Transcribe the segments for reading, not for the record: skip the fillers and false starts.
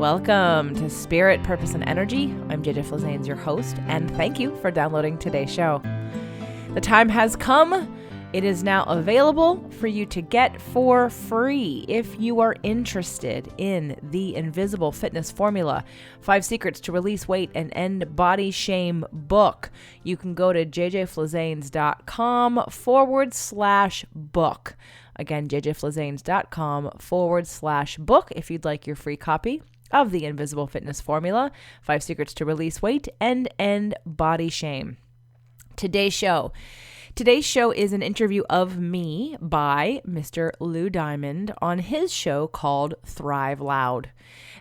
Welcome to Spirit, Purpose, and Energy. I'm JJ Flazanes, your host, and thank you for downloading today's show. The time has come. It is now available for you to get for free if you are interested in the Invisible Fitness Formula, 5 Secrets to Release Weight and End Body Shame book. You can go to jjflazanes.com/book. Again, jjflazanes.com/book if you'd like your free copy of the Invisible Fitness Formula, 5 Secrets to Release Weight and End Body Shame. Today's show is an interview of me by Mr. Lou Diamond on his show called Thrive Loud.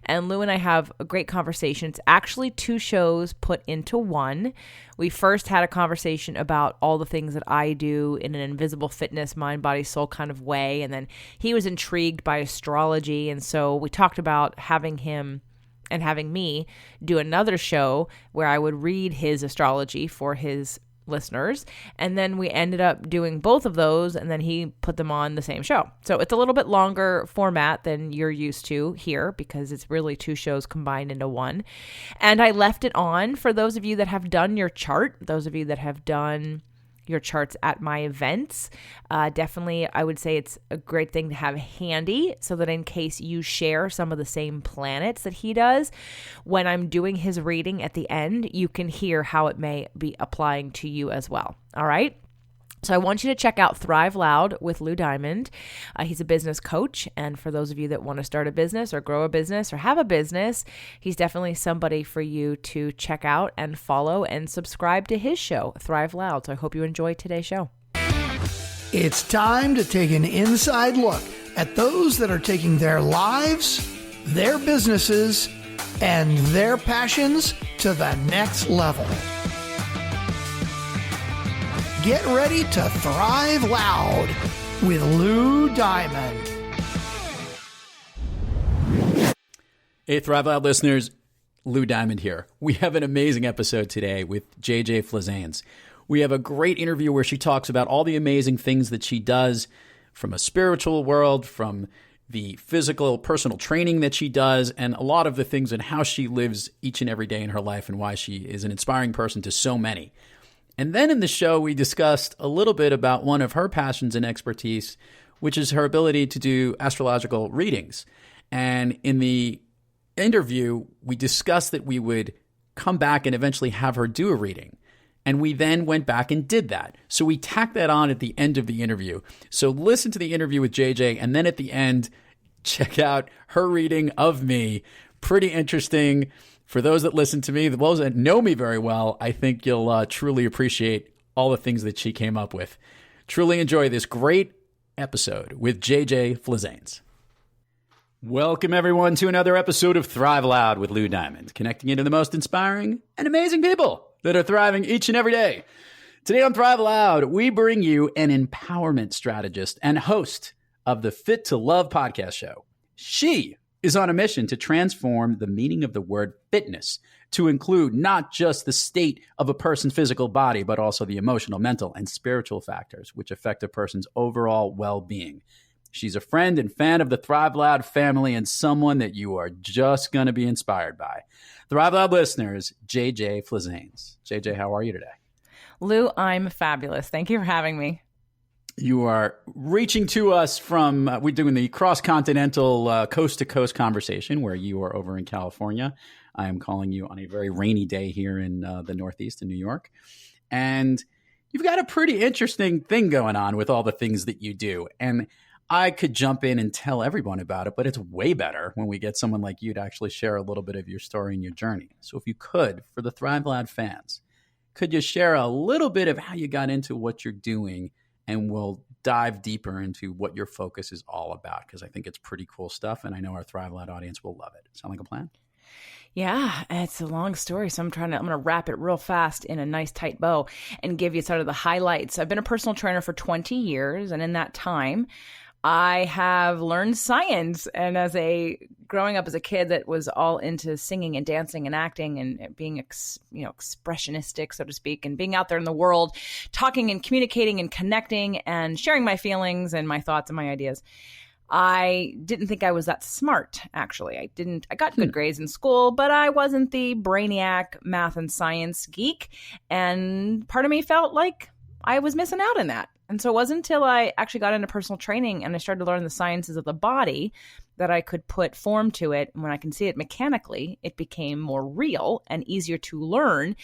And Lou and I have a great conversation. It's actually 2 shows put into one. We first had a conversation about all the things that I do in an invisible fitness, mind, body, soul kind of way. And then he was intrigued by astrology. And so we talked about having him and having me do another show where I would read his astrology for his listeners. And then we ended up doing both of those, and then he put them on the same show. So it's a little bit longer format than you're used to here because it's really 2 shows combined into one. And I left it on for those of you that have done your chart, those of you that have done your charts at my events. Definitely, I would say it's a great thing to have handy so that in case you share some of the same planets that he does, when I'm doing his reading at the end, you can hear how it may be applying to you as well. All right. So I want you to check out Thrive Loud with Lou Diamond. He's a business coach. And for those of you that want to start a business or grow a business or have a business, he's definitely somebody for you to check out and follow and subscribe to his show, Thrive Loud. So I hope you enjoy today's show. It's time to take an inside look at those that are taking their lives, their businesses, and their passions to the next level. Get ready to thrive loud with Lou Diamond. Hey, Thrive Loud listeners, Lou Diamond here. We have an amazing episode today with JJ Flazanes. We have a great interview where she talks about all the amazing things that she does from a spiritual world, from the physical, personal training that she does, and a lot of the things and how she lives each and every day in her life and why she is an inspiring person to so many. And then in the show, we discussed a little bit about one of her passions and expertise, which is her ability to do astrological readings. And in the interview, we discussed that we would come back and eventually have her do a reading. And we then went back and did that. So we tacked that on at the end of the interview. So listen to the interview with JJ, and then at the end, check out her reading of me. Pretty interesting. For those that listen to me, those that know me very well, I think you'll truly appreciate all the things that she came up with. Truly enjoy this great episode with JJ Flazanes. Welcome, everyone, to another episode of Thrive Loud with Lou Diamond, connecting you to the most inspiring and amazing people that are thriving each and every day. Today on Thrive Loud, we bring you an empowerment strategist and host of the Fit to Love podcast show. She is on a mission to transform the meaning of the word fitness to include not just the state of a person's physical body, but also the emotional, mental, and spiritual factors which affect a person's overall well-being. She's a friend and fan of the Thrive Loud family and someone that you are just going to be inspired by. Thrive Loud listeners, JJ Flazanes. JJ, how are you today? Lou, I'm fabulous. Thank you for having me. You are reaching to us from, we're doing the cross-continental, coast-to-coast conversation where you are over in California. I am calling you on a very rainy day here in the Northeast in New York. And you've got a pretty interesting thing going on with all the things that you do. And I could jump in and tell everyone about it, but it's way better when we get someone like you to actually share a little bit of your story and your journey. So if you could, for the Thrive Loud fans, could you share a little bit of how you got into what you're doing? And we'll dive deeper into what your focus is all about, because I think it's pretty cool stuff. And I know our Thrive Loud audience will love it. Sound like a plan? Yeah, it's a long story. So I'm going to wrap it real fast in a nice tight bow and give you sort of the highlights. I've been a personal trainer for 20 years. And in that time, I have learned science. And growing up as a kid that was all into singing and dancing and acting and being, expressionistic, so to speak, and being out there in the world, talking and communicating and connecting and sharing my feelings and my thoughts and my ideas, I didn't think I was that smart, actually. I got good grades in school, but I wasn't the brainiac math and science geek. And part of me felt like I was missing out on that. And so it wasn't until I actually got into personal training and I started to learn the sciences of the body that I could put form to it. And when I can see it mechanically, it became more real and easier to learn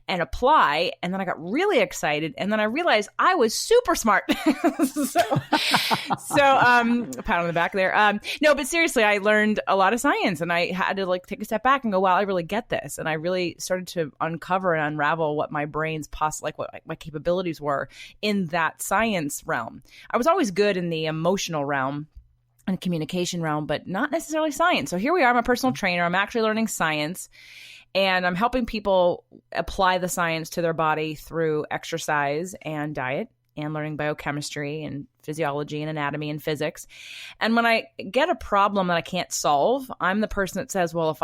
and apply. And then I got really excited. And then I realized I was super smart. so pat on the back there. No, but seriously, I learned a lot of science and I had to like take a step back and go, wow, I really get this. And I really started to uncover and unravel what my brain's what my capabilities were in that science realm. I was always good in the emotional realm and communication realm, but not necessarily science. So here we are, I'm a personal trainer. I'm actually learning science and I'm helping people apply the science to their body through exercise and diet and learning biochemistry and physiology and anatomy and physics. And when I get a problem that I can't solve, I'm the person that says, well, if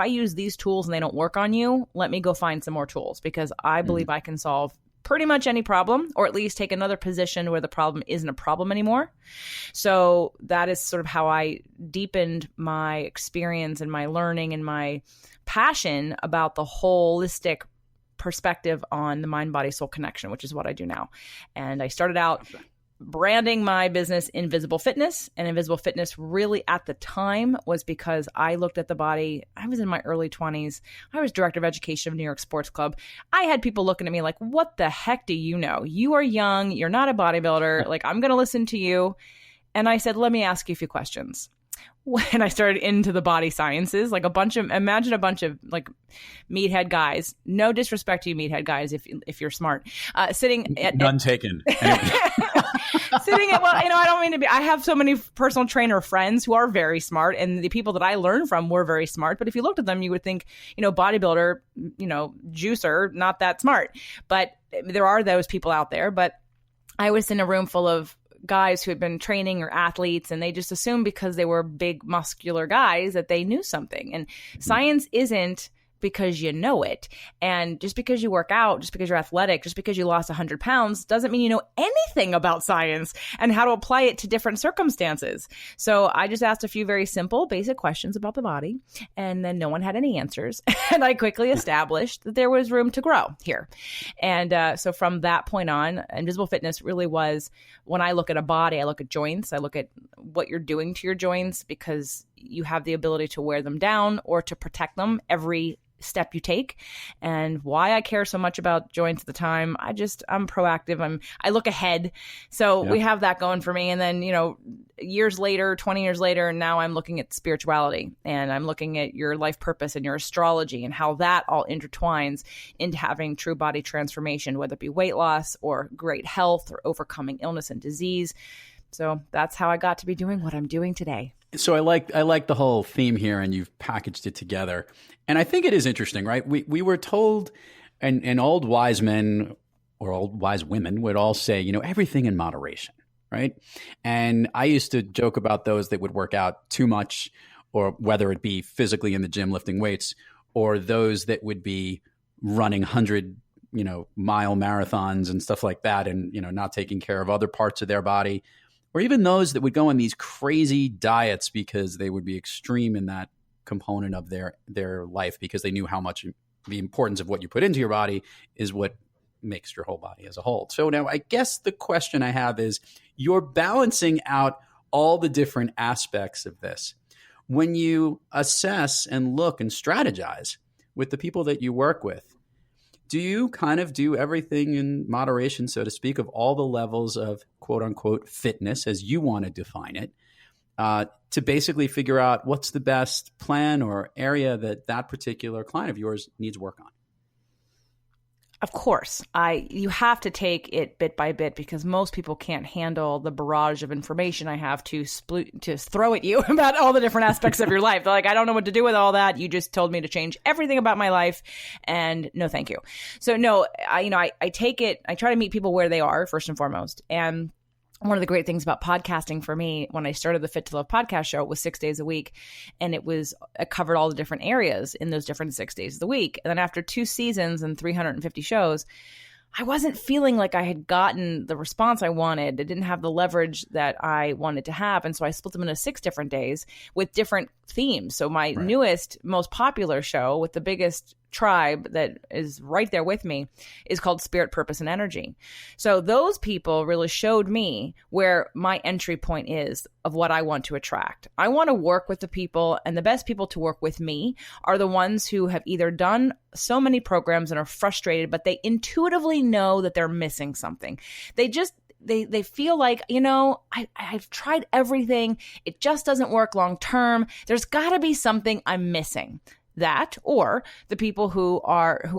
I use these tools and they don't work on you, let me go find some more tools because I believe I can solve pretty much any problem, or at least take another position where the problem isn't a problem anymore. So that is sort of how I deepened my experience and my learning and my passion about the holistic perspective on the mind, body, soul connection, which is what I do now. And I started out branding my business Invisible Fitness, and Invisible Fitness really at the time was because I looked at the body. I was in my early 20s. I was director of education of New York Sports Club. I had people looking at me like, what the heck do you know? You are young. You're not a bodybuilder. Like, I'm going to listen to you. And I said, let me ask you a few questions. When I started into the body sciences, like imagine a bunch of like meathead guys, no disrespect to you meathead guys if you're smart, sitting at none taken. Anyway. Sitting at, well, I don't mean to be, I have so many personal trainer friends who are very smart and the people that I learned from were very smart. But if you looked at them, you would think, bodybuilder, juicer, not that smart. But there are those people out there. But I was in a room full of guys who had been training or athletes, and they just assumed because they were big muscular guys that they knew something. And science isn't because you know it. And just because you work out, just because you're athletic, just because you lost 100 pounds doesn't mean you know anything about science and how to apply it to different circumstances. So I just asked a few very simple, basic questions about the body, and then no one had any answers. And I quickly established that there was room to grow here. And so from that point on, Invisible Fitness really was, when I look at a body, I look at joints, I look at what you're doing to your joints because you have the ability to wear them down or to protect them every step you take. And why I care so much about joints at the time, I'm proactive. I look ahead. So we have that going for me. And then, years later, 20 years later, now I'm looking at spirituality and I'm looking at your life purpose and your astrology and how that all intertwines into having true body transformation, whether it be weight loss or great health or overcoming illness and disease. So that's how I got to be doing what I'm doing today. So I like the whole theme here, and you've packaged it together. And I think it is interesting, right? We were told, and old wise men or old wise women would all say, everything in moderation, right? And I used to joke about those that would work out too much, or whether it be physically in the gym lifting weights, or those that would be running 100-mile marathons and stuff like that, and not taking care of other parts of their body. Or even those that would go on these crazy diets because they would be extreme in that component of their life because they knew how much the importance of what you put into your body is what makes your whole body as a whole. So now I guess the question I have is, you're balancing out all the different aspects of this. When you assess and look and strategize with the people that you work with, do you kind of do everything in moderation, so to speak, of all the levels of quote unquote fitness as you want to define it, to basically figure out what's the best plan or area that particular client of yours needs work on? Of course, you have to take it bit by bit because most people can't handle the barrage of information I have to throw at you about all the different aspects of your life. They're like, I don't know what to do with all that. You just told me to change everything about my life, and no, thank you. So no, I take it. I try to meet people where they are first and foremost, and one of the great things about podcasting for me when I started the Fit to Love podcast show was 6 days a week. And it covered all the different areas in those different 6 days of the week. And then after 2 seasons and 350 shows, I wasn't feeling like I had gotten the response I wanted. I didn't have the leverage that I wanted to have. And so I split them into 6 different days with different themes. So my newest, most popular show with the biggest tribe that is right there with me is called Spirit, Purpose, and Energy. So those people really showed me where my entry point is of what I want to attract. I want to work with the people, and the best people to work with me are the ones who have either done so many programs and are frustrated, but they intuitively know that they're missing something. They feel like, I've tried everything. It just doesn't work long term. There's got to be something I'm missing. That, or the people who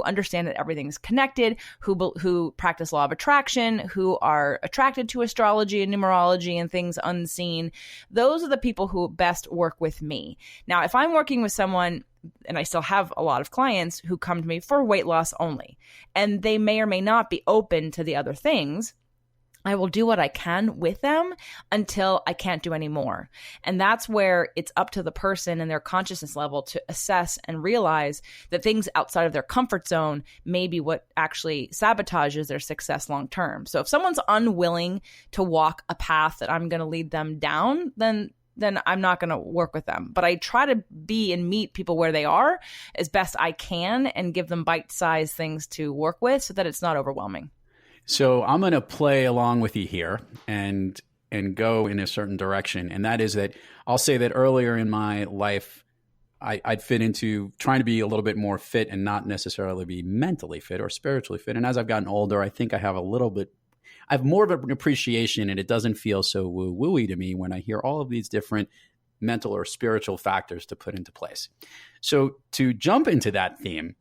understand that everything's connected, who practice law of attraction, who are attracted to astrology and numerology and things unseen. Those are the people who best work with me. Now, if I'm working with someone, and I still have a lot of clients who come to me for weight loss only, and they may or may not be open to the other things, I will do what I can with them until I can't do any more. And that's where it's up to the person and their consciousness level to assess and realize that things outside of their comfort zone may be what actually sabotages their success long term. So if someone's unwilling to walk a path that I'm going to lead them down, then I'm not going to work with them. But I try to be and meet people where they are as best I can and give them bite-sized things to work with so that it's not overwhelming. So I'm going to play along with you here and go in a certain direction. And that is that I'll say that earlier in my life, I'd fit into trying to be a little bit more fit and not necessarily be mentally fit or spiritually fit. And as I've gotten older, I think I have more of an appreciation, and it doesn't feel so woo-wooey to me when I hear all of these different mental or spiritual factors to put into place. So to jump into that theme,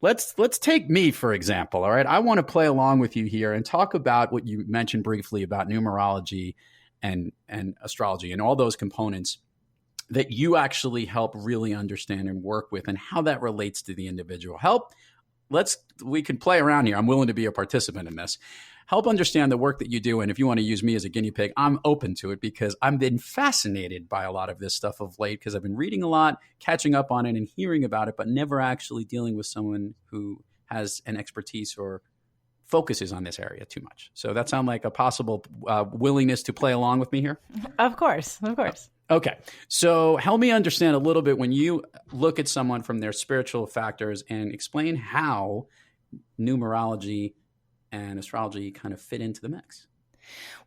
Let's take me, for example, all right? I want to play along with you here and talk about what you mentioned briefly about numerology and astrology and all those components that you actually help really understand and work with and how that relates to the individual. We can play around here. I'm willing to be a participant in this. Help understand the work that you do. And if you want to use me as a guinea pig, I'm open to it because I've been fascinated by a lot of this stuff of late because I've been reading a lot, catching up on it and hearing about it, but never actually dealing with someone who has an expertise or focuses on this area too much. So that sound like a possible willingness to play along with me here? Of course. Okay. So help me understand a little bit when you look at someone from their spiritual factors and explain how numerology and astrology kind of fit into the mix.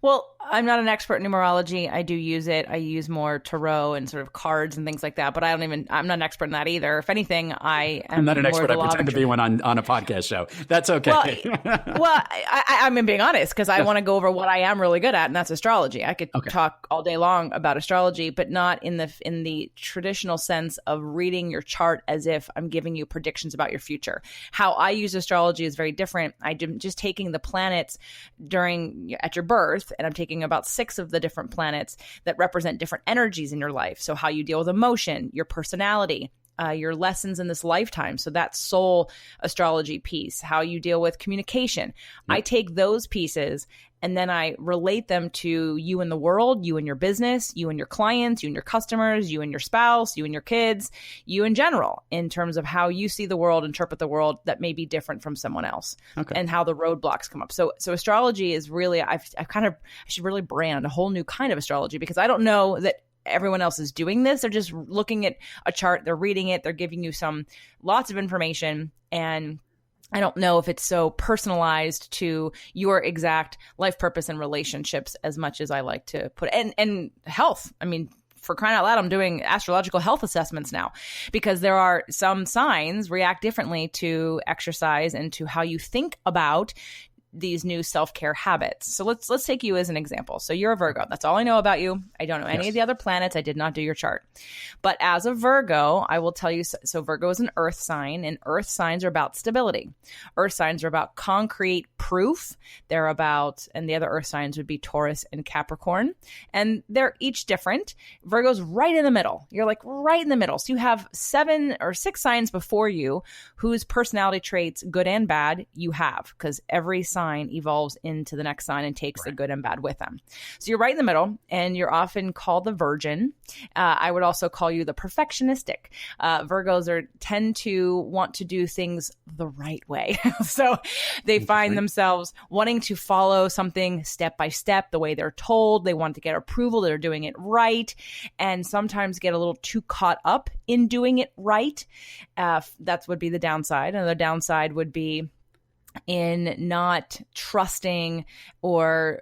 Well, I'm not an expert in numerology. I do use it. I use more tarot and sort of cards and things like that, but I'm not an expert in that either. If anything, I'm not an expert. I pretend to be one on a podcast show. That's okay. I'm being honest because I want to go over what I am really good at, and that's astrology. I could talk all day long about astrology, but not in the traditional sense of reading your chart as if I'm giving you predictions about your future. How I use astrology is very different. I'm just taking the planets at your birth, and I'm taking about 6 of the different planets that represent different energies in your life. So how you deal with emotion, your personality, your lessons in this lifetime. So that soul astrology piece, how you deal with communication. Yep. I take those pieces and then I relate them to you in the world, you and your business, you and your clients, you and your customers, you and your spouse, you and your kids, you in general, in terms of how you see the world, interpret the world that may be different from someone else, and how the roadblocks come up. So astrology is really, I should really brand a whole new kind of astrology because I don't know that everyone else is doing this. They're just looking at a chart, they're reading it, they're giving you lots of information, and I don't know if it's so personalized to your exact life purpose and relationships as much as I like to put it. And health. I mean, for crying out loud, I'm doing astrological health assessments now because there are some signs react differently to exercise and to how you think about these new self-care habits. So let's take you as an example. So you're a Virgo. That's all I know about you. I don't know any of the other planets. I did not do your chart. But as a Virgo, I will tell you, so Virgo is an earth sign, and earth signs are about stability. Earth signs are about concrete proof. They're about, and the other earth signs would be Taurus and Capricorn. And they're each different. Virgo's right in the middle. You're like right in the middle. So you have 7 or 6 signs before you whose personality traits, good and bad, you have, because every sign sign evolves into the next sign and takes the good and bad with them. So you're right in the middle, and you're often called the virgin. I would also call you the perfectionistic. Virgos tend to want to do things the right way. So they find themselves wanting to follow something step by step, the way they're told. They want to get approval. They're doing it right. And sometimes get a little too caught up in doing it right. That would be the downside. Another downside would be in not trusting or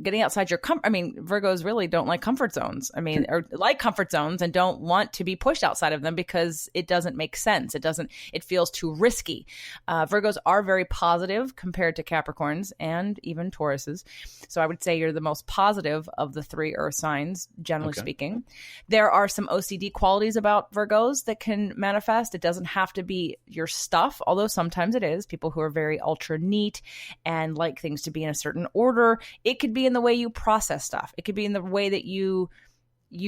getting outside your comfort. I mean, Virgos really don't like comfort zones. Or like comfort zones and don't want to be pushed outside of them because it doesn't make sense. It feels too risky. Virgos are very positive compared to Capricorns and even Tauruses. So I would say you're the most positive of the 3 earth signs, generally speaking. There are some OCD qualities about Virgos that can manifest. It doesn't have to be your stuff, although sometimes it is. People who are very ultra neat and like things to be in a certain order. It could be in the way you process stuff. It could be in the way that you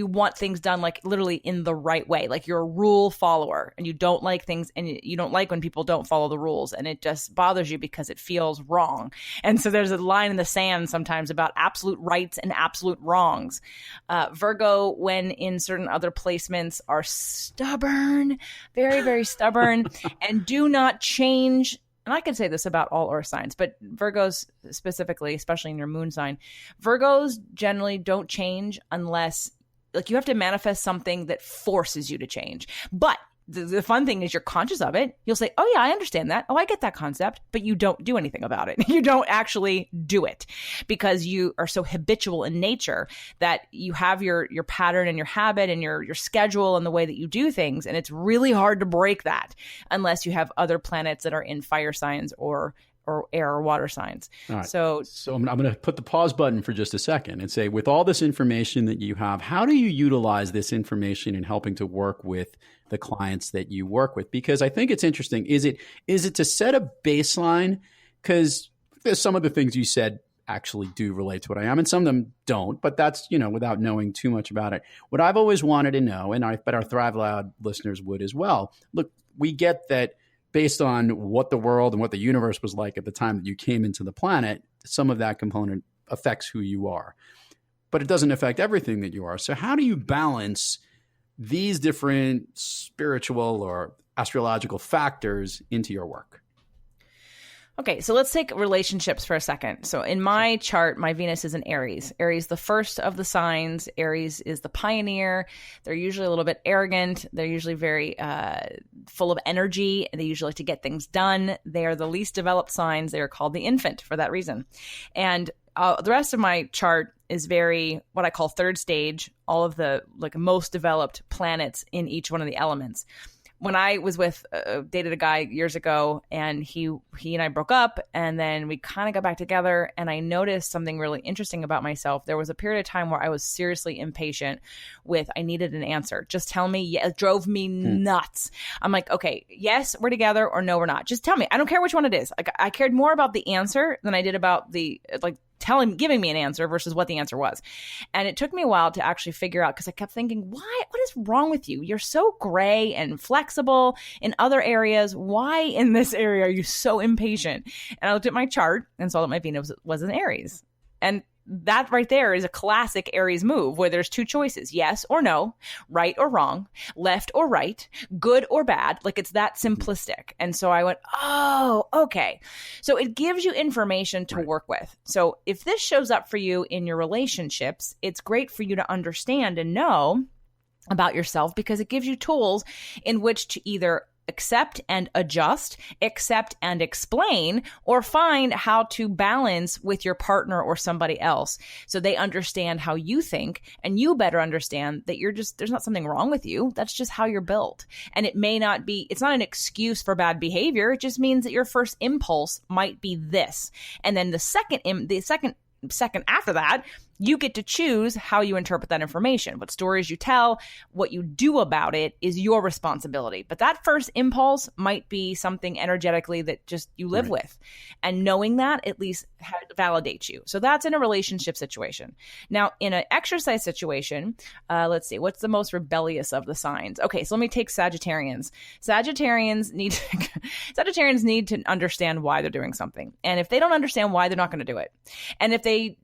want things done, like literally in the right way. Like you're a rule follower and you don't like things, and you don't like when people don't follow the rules, and it just bothers you because it feels wrong. And so there's a line in the sand sometimes about absolute rights and absolute wrongs. Virgo, when in certain other placements, are stubborn, very, very stubborn, and do not change. And I could say this about all earth signs, but Virgos specifically, especially in your moon sign, Virgos generally don't change unless, like, you have to manifest something that forces you to change. But the fun thing is you're conscious of it. You'll say, oh yeah, I understand that. Oh, I get that concept, but you don't do anything about it. You don't actually do it because you are so habitual in nature that you have your pattern and your habit and your schedule and the way that you do things. And it's really hard to break that unless you have other planets that are in fire signs or air or water signs. All right. So I'm going to put the pause button for just a second and say, with all this information that you have, how do you utilize this information in helping to work with the clients that you work with? Because I think it's interesting. Is it to set a baseline? Because some of the things you said actually do relate to what I am, and some of them don't, but that's, without knowing too much about it. What I've always wanted to know, and I bet our Thrive Loud listeners would as well, look, we get that based on what the world and what the universe was like at the time that you came into the planet, some of that component affects who you are. But it doesn't affect everything that you are. So how do you balance these different spiritual or astrological factors into your work? Okay, so let's take relationships for a second. So in my chart, my Venus is in Aries. Aries, the first of the signs. Aries is the pioneer. They're usually a little bit arrogant. They're usually very full of energy. They usually like to get things done. They are the least developed signs. They are called the infant for that reason. And the rest of my chart is very what I call third stage, all of the most developed planets in each one of the elements. When I was dated a guy years ago, and he and I broke up, and then we kind of got back together, and I noticed something really interesting about myself. There was a period of time where I was seriously impatient I needed an answer. Just tell me. Yeah, it drove me nuts. I'm like, okay, yes, we're together, or no, we're not. Just tell me. I don't care which one it is. Like, I cared more about the answer than I did about giving me an answer versus what the answer was. And it took me a while to actually figure out, because I kept thinking, what is wrong with you? You're so gray and flexible in other areas. Why in this area are you so impatient? And I looked at my chart and saw that my Venus was in Aries. And that right there is a classic Aries move where there's two choices, yes or no, right or wrong, left or right, good or bad. Like, it's that simplistic. And so I went, oh, okay. So it gives you information to work with. So if this shows up for you in your relationships, it's great for you to understand and know about yourself, because it gives you tools in which to either accept and adjust, accept and explain, or find how to balance with your partner or somebody else so they understand how you think, and you better understand that there's not something wrong with you. That's just how you're built. And it's not an excuse for bad behavior. It just means that your first impulse might be this. And then the second after that You get to choose how you interpret that information. What stories you tell, what you do about it is your responsibility. But that first impulse might be something energetically that just you live with. And knowing that at least validates you. So that's in a relationship situation. Now, in an exercise situation, let's see, what's the most rebellious of the signs? Okay, so let me take Sagittarians. Sagittarians need to understand why they're doing something. And if they don't understand why, they're not going to do it. And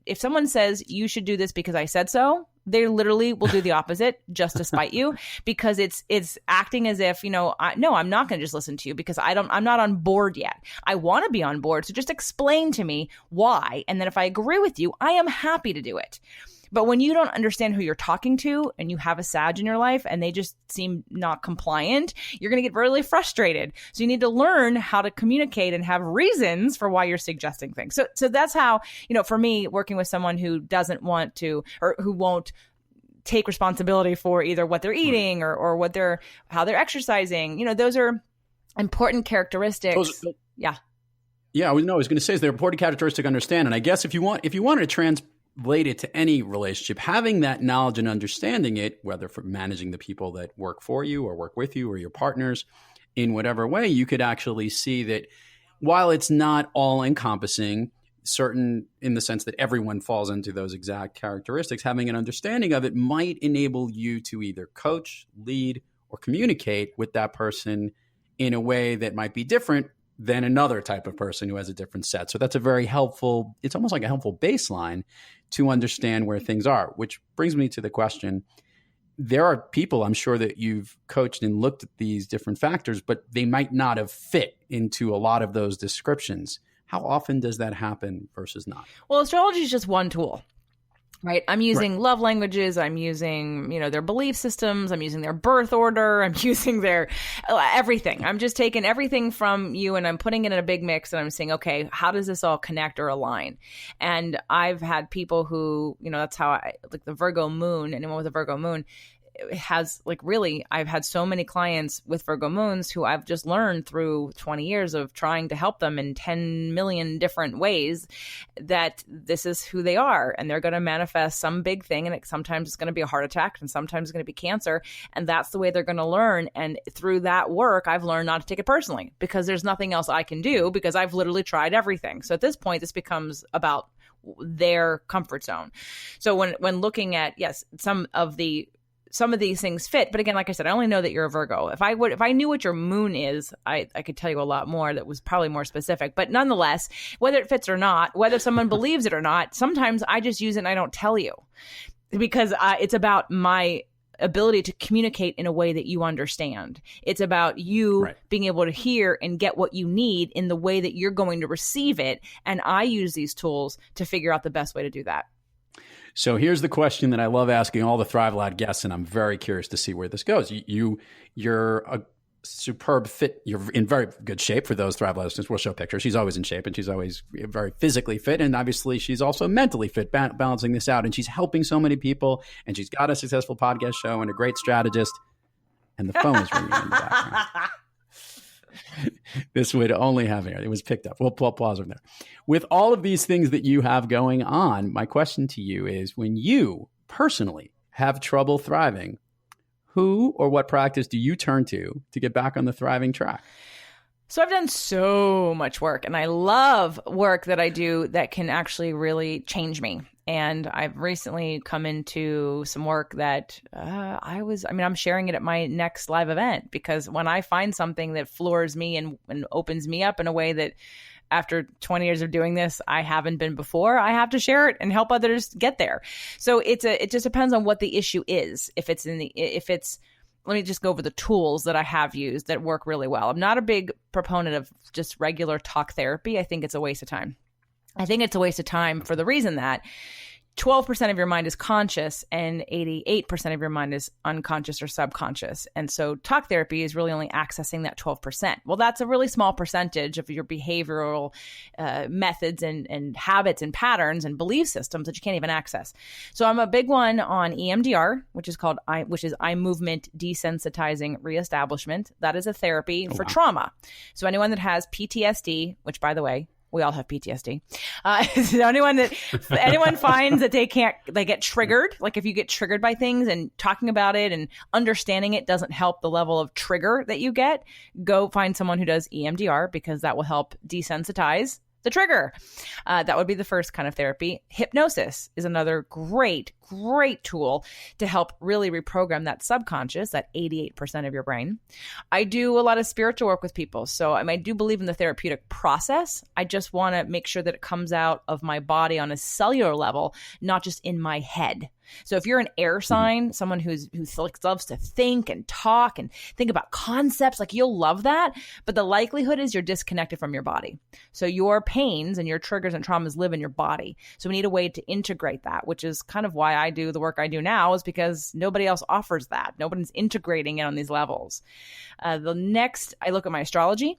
if someone says, you should do this because I said so, they literally will do the opposite just to spite you, because it's acting as if, no, I'm not going to just listen to you because I'm not on board yet. I want to be on board. So just explain to me why. And then if I agree with you, I am happy to do it. But when you don't understand who you're talking to and you have a Sag in your life and they just seem not compliant, you're going to get really frustrated. So you need to learn how to communicate and have reasons for why you're suggesting things. So that's how, for me, working with someone who doesn't want to or who won't take responsibility for either what they're eating or how they're exercising, those are important characteristics. Yeah. Yeah, I was going to say they're important characteristics to understand. And I guess if you wanted to translate it to any relationship, having that knowledge and understanding it, whether for managing the people that work for you or work with you or your partners in whatever way, you could actually see that while it's not all encompassing, certain in the sense that everyone falls into those exact characteristics, having an understanding of it might enable you to either coach, lead, or communicate with that person in a way that might be different than another type of person who has a different set. So that's a very helpful, it's almost like a helpful baseline to understand where things are, which brings me to the question. There are people, I'm sure, that you've coached and looked at these different factors, but they might not have fit into a lot of those descriptions. How often does that happen versus not? Well, astrology is just one tool. Right. I'm using love languages. I'm using, their belief systems. I'm using their birth order. I'm using their everything. I'm just taking everything from you and I'm putting it in a big mix and I'm saying, okay, how does this all connect or align? And I've had people who, that's how like the Virgo moon, anyone with a Virgo moon, has I've had so many clients with Virgo moons who I've just learned through 20 years of trying to help them in 10 million different ways that this is who they are. And they're going to manifest some big thing. And sometimes it's going to be a heart attack and sometimes it's going to be cancer. And that's the way they're going to learn. And through that work, I've learned not to take it personally because there's nothing else I can do because I've literally tried everything. So at this point, this becomes about their comfort zone. So when looking at, yes, some of these things fit. But again, like I said, I only know that you're a Virgo. If I knew what your moon is, I could tell you a lot more that was probably more specific. But nonetheless, whether it fits or not, whether someone believes it or not, sometimes I just use it and I don't tell you because it's about my ability to communicate in a way that you understand. It's about you being able to hear and get what you need in the way that you're going to receive it. And I use these tools to figure out the best way to do that. So here's the question that I love asking all the Thrive Loud guests, and I'm very curious to see where this goes. You're a superb fit. You're in very good shape for those Thrive Loud listeners. We'll show pictures. She's always in shape, and she's always very physically fit, and obviously she's also mentally fit, balancing this out, and she's helping so many people, and she's got a successful podcast show and a great strategist, and the phone is ringing in the background. This would only happen. It was picked up. We'll pause from there. With all of these things that you have going on, my question to you is, when you personally have trouble thriving, who or what practice do you turn to get back on the thriving track? So I've done so much work and I love work that I do that can actually really change me. And I've recently come into some work that I'm sharing it at my next live event, because when I find something that floors me and opens me up in a way that after 20 years of doing this, I haven't been before, I have to share it and help others get there. So it just depends on what the issue is. Let me just go over the tools that I have used that work really well. I'm not a big proponent of just regular talk therapy. I think it's a waste of time. I think it's a waste of time for the reason that 12% of your mind is conscious and 88% of your mind is unconscious or subconscious. And so talk therapy is really only accessing that 12%. Well, that's a really small percentage of your behavioral methods and habits and patterns and belief systems that you can't even access. So I'm a big one on EMDR, which is eye movement desensitizing reestablishment. That is a therapy for trauma. So anyone that has PTSD, which by the way, We all have PTSD. So anyone finds that they get triggered, like if you get triggered by things and talking about it and understanding it doesn't help the level of trigger that you get, go find someone who does EMDR, because that will help desensitize the trigger. That would be the first kind of therapy. Hypnosis is another great tool to help really reprogram that subconscious, that 88% of your brain. I do a lot of spiritual work with people. So I do believe in the therapeutic process. I just want to make sure that it comes out of my body on a cellular level, not just in my head. So if you're an air sign, someone who loves to think and talk and think about concepts, like you'll love that. But the likelihood is you're disconnected from your body. So your pains and your triggers and traumas live in your body. So we need a way to integrate that, which is kind of why I do the work I do now, is because nobody else offers that. Nobody's integrating it on these levels. The next, I look at my astrology.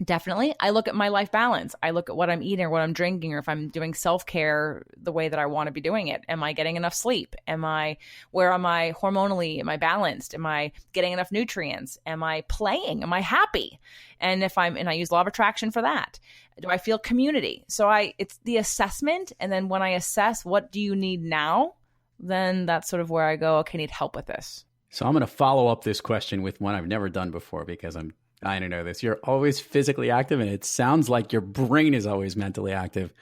Definitely. I look at my life balance. I look at what I'm eating or what I'm drinking, or if I'm doing self-care the way that I want to be doing it. Am I getting enough sleep? Where am I hormonally? Am I balanced? Am I getting enough nutrients? Am I playing? Am I happy? And I use law of attraction for that. Do I feel community? So it's the assessment. And then when I assess, what do you need now? Then that's sort of where I go, okay, I need help with this. So I'm going to follow up this question with one I've never done before, because I don't know this. You're always physically active, and it sounds like your brain is always mentally active.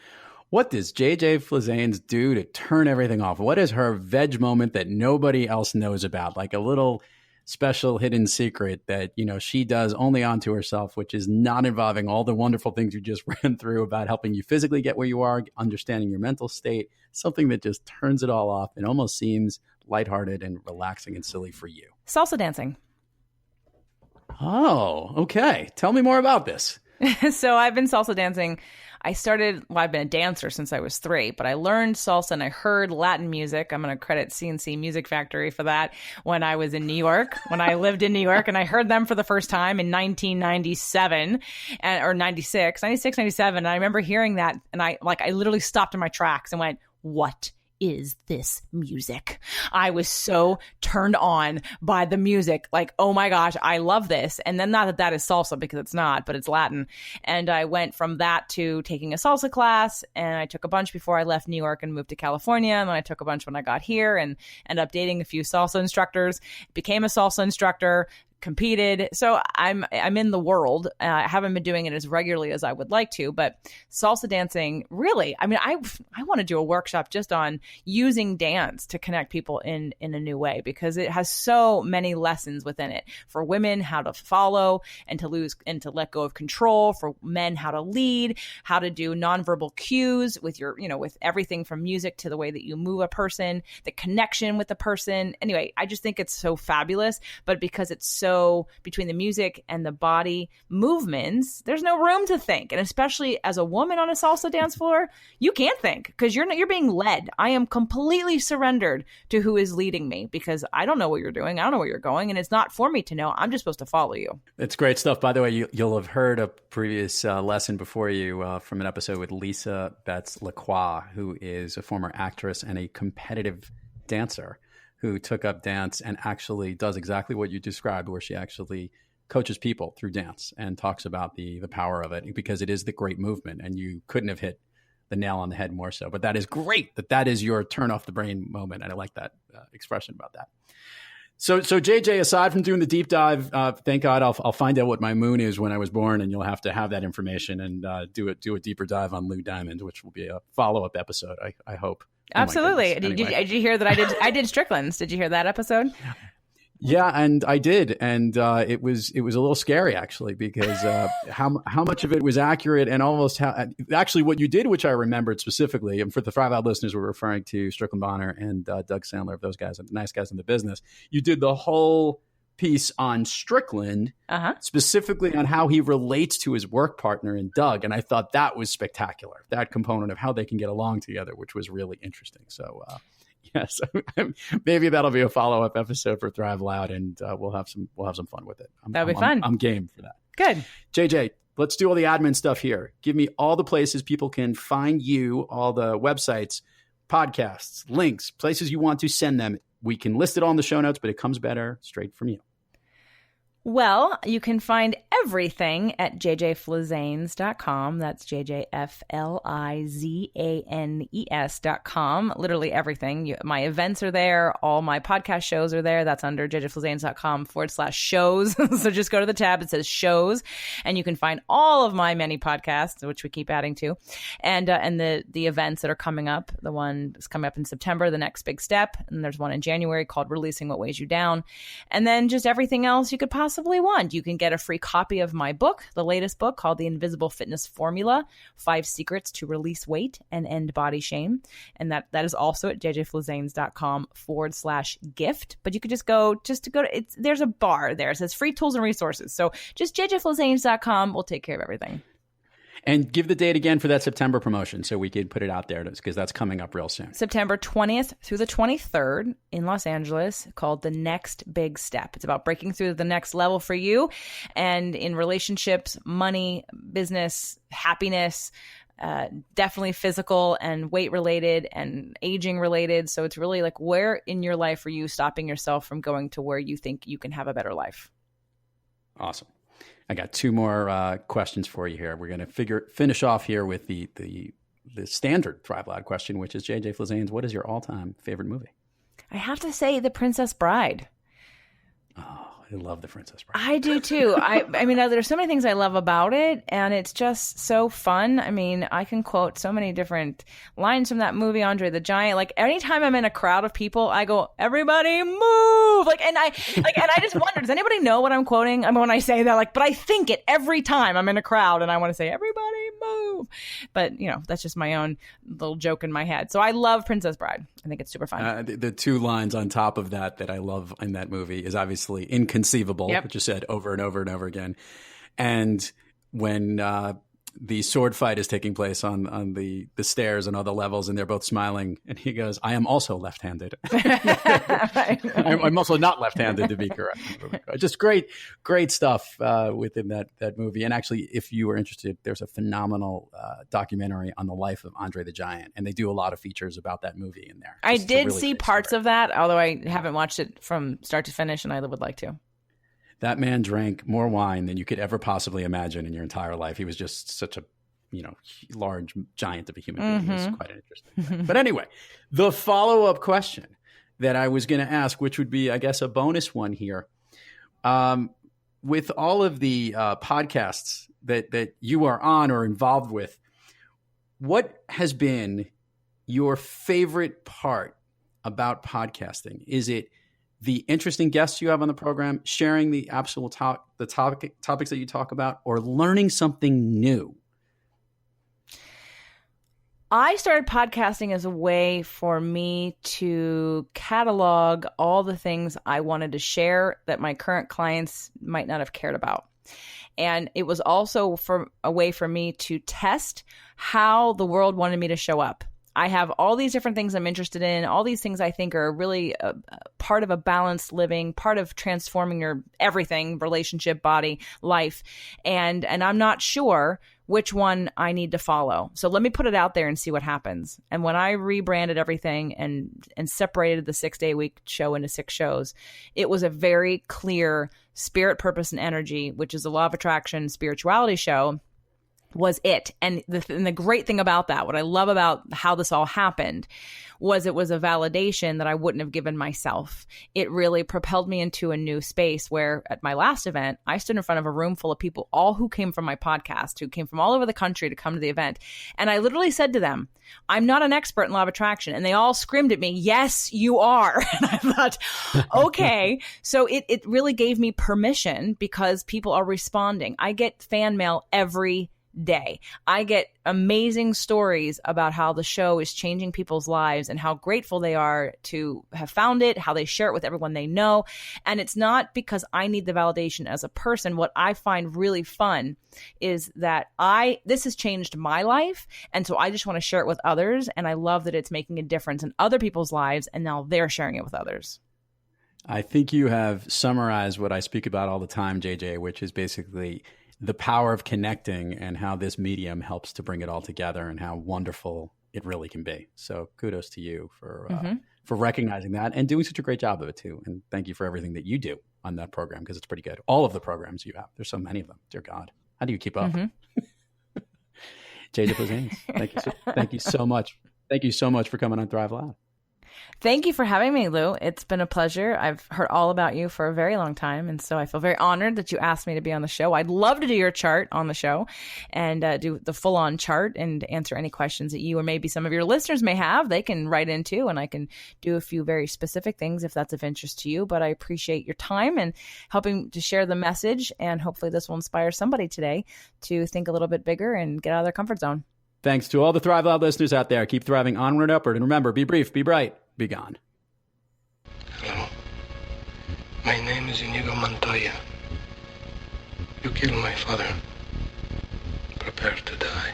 What does JJ Flizanes do to turn everything off? What is her veg moment that nobody else knows about? Like a little special hidden secret that, she does only onto herself, which is not involving all the wonderful things you just ran through about helping you physically get where you are, understanding your mental state, something that just turns it all off and almost seems lighthearted and relaxing and silly for you. Salsa dancing. Oh, okay. Tell me more about this. So I've been salsa dancing. I've been a dancer since I was 3, but I learned salsa and I heard Latin music. I'm going to credit CNC Music Factory for that when I was in New York, when I lived in New York, and I heard them for the first time in 1997 or 96, 97. And I remember hearing that, and I literally stopped in my tracks and went, what is this music? I was so turned on by the music. Like, oh my gosh, I love this. And then not that is salsa, because it's not, but it's Latin. And I went from that to taking a salsa class, and I took a bunch before I left New York and moved to California. And then I took a bunch when I got here and ended up dating a few salsa instructors, became a salsa instructor, competed. So I'm in the world. I haven't been doing it as regularly as I would like to, but salsa dancing, really, I want to do a workshop just on using dance to connect people in a new way, because it has so many lessons within it. For women, how to follow and to let go of control. For men, how to lead, how to do nonverbal cues with with everything from music to the way that you move a person, the connection with the person. Anyway, I just think it's so fabulous, but because it's so between the music and the body movements, there's no room to think. And especially as a woman on a salsa dance floor, you can't think, because you're being led. I am completely surrendered to who is leading me, because I don't know what you're doing. I don't know where you're going. And it's not for me to know. I'm just supposed to follow you. It's great stuff. By the way, you'll have heard a previous lesson before you from an episode with Lisa Betts-Lacroix, who is a former actress and a competitive dancer, who took up dance and actually does exactly what you described, where she actually coaches people through dance and talks about the power of it, because it is the great movement, and you couldn't have hit the nail on the head more so. But that is great that is your turn off the brain moment. And I like that expression about that. So JJ, aside from doing the deep dive, thank God I'll find out what my moon is when I was born, and you'll have to have that information and do a deeper dive on Lou Diamond, which will be a follow-up episode, I hope. Absolutely. Did you hear that I did Strickland's? Did you hear that episode? Yeah, and I did, and it was a little scary actually, because how much of it was accurate, and almost how actually what you did, which I remembered specifically, and for the 5 Out listeners, we're referring to Strickland Bonner and Doug Sandler, of those guys, the nice guys in the business. You did the whole piece on Strickland, specifically on how he relates to his work partner in Doug. And I thought that was spectacular, that component of how they can get along together, which was really interesting. So, yes, maybe that'll be a follow-up episode for Thrive Loud, and we'll have some fun with it. That'll be fun. I'm game for that. Good. JJ, let's do all the admin stuff here. Give me all the places people can find you, all the websites, podcasts, links, places you want to send them. We can list it all in the show notes, but it comes better straight from you. Well, you can find everything at jjflizanes.com. That's jjflizanes.com. Literally everything. My events are there. All my podcast shows are there. That's under jjflizanes.com/shows. So just go to the tab that says shows, and you can find all of my many podcasts, which we keep adding to, and the events that are coming up. The one is coming up in September, the next big step, and there's one in January called Releasing What Weighs You Down, and then just everything else you could possibly want. You can get a free copy of my book, the latest book called The Invisible Fitness Formula, 5 Secrets to Release Weight and End Body Shame. And that is also at jjflizanes.com/gift. But you could just go to, there's a bar there. It says free tools and resources. So just jjflizanes.com will take care of everything. And give the date again for that September promotion so we could put it out there because that's coming up real soon. September 20th through the 23rd in Los Angeles, called The Next Big Step. It's about breaking through the next level for you and in relationships, money, business, happiness, definitely physical and weight related and aging related. So it's really like, where in your life are you stopping yourself from going to where you think you can have a better life? Awesome. I got 2 more questions for you here. We're going to finish off here with the standard Thrive Loud question, which is, JJ Flizanes, what is your all-time favorite movie? I have to say The Princess Bride. Oh, I love The Princess Bride. I do too. I mean, there's so many things I love about it, and it's just so fun. I mean, I can quote so many different lines from that movie, Andre the Giant. Like, anytime I'm in a crowd of people, I go, "Everybody move!" And I just wonder, does anybody know what I'm quoting? I mean, when I say that, but I think it every time I'm in a crowd and I want to say, "Everybody move!" But that's just my own little joke in my head. So I love Princess Bride. I think it's super fun. The 2 lines on top of that I love in that movie is obviously inconceivable, which is said over and over and over again. And when the sword fight is taking place on the stairs and all the levels, and they're both smiling, and he goes, "I am also left-handed." I'm also not left-handed, to be correct. Just great stuff within that movie. And actually, if you are interested, there's a phenomenal documentary on the life of Andre the Giant, and they do a lot of features about that movie in there. I did see parts of that, although I haven't watched it from start to finish, and I would like to. That man drank more wine than you could ever possibly imagine in your entire life. He was just such a, large giant of a human being. It was quite an interesting thing. But anyway, the follow-up question that I was going to ask, which would be, I guess, a bonus one here. With all of the podcasts that you are on or involved with, what has been your favorite part about podcasting? Is it the interesting guests you have on the program, sharing the absolute topics that you talk about, or learning something new? I started podcasting as a way for me to catalog all the things I wanted to share that my current clients might not have cared about. And it was also a way for me to test how the world wanted me to show up. I have all these different things I'm interested in, all these things I think are really a part of a balanced living, part of transforming your everything, relationship, body, life. And I'm not sure which one I need to follow. So let me put it out there and see what happens. And when I rebranded everything and separated the 6-day-a-week show into 6 shows, it was a very clear spirit, purpose, and energy, which is the law of attraction spirituality show, was it. And the great thing about that, what I love about how this all happened, was it was a validation that I wouldn't have given myself. It really propelled me into a new space where at my last event, I stood in front of a room full of people, all who came from my podcast, who came from all over the country to come to the event. And I literally said to them, "I'm not an expert in law of attraction." And they all screamed at me, "Yes, you are." And I thought, okay. So it really gave me permission because people are responding. I get fan mail every day. I get amazing stories about how the show is changing people's lives and how grateful they are to have found it, how they share it with everyone they know. And it's not because I need the validation as a person. What I find really fun is that this has changed my life. And so I just want to share it with others. And I love that it's making a difference in other people's lives. And now they're sharing it with others. I think you have summarized what I speak about all the time, JJ, which is basically the power of connecting and how this medium helps to bring it all together and how wonderful it really can be. So kudos to you for recognizing that and doing such a great job of it too. And thank you for everything that you do on that program because it's pretty good. All of the programs you have. There's so many of them. Dear God. How do you keep up? JJ Plazanes, thank you so much. Thank you so much for coming on Thrive Loud. Thank you for having me, Lou. It's been a pleasure. I've heard all about you for a very long time, and so I feel very honored that you asked me to be on the show. I'd love to do your chart on the show and do the full-on chart and answer any questions that you or maybe some of your listeners may have. They can write into, and I can do a few very specific things if that's of interest to you. But I appreciate your time and helping to share the message, and hopefully this will inspire somebody today to think a little bit bigger and get out of their comfort zone. Thanks to all the Thrive Loud listeners out there. Keep thriving onward and upward. And remember, be brief, be bright, be gone. Hello. My name is Inigo Montoya. You killed my father. Prepare to die.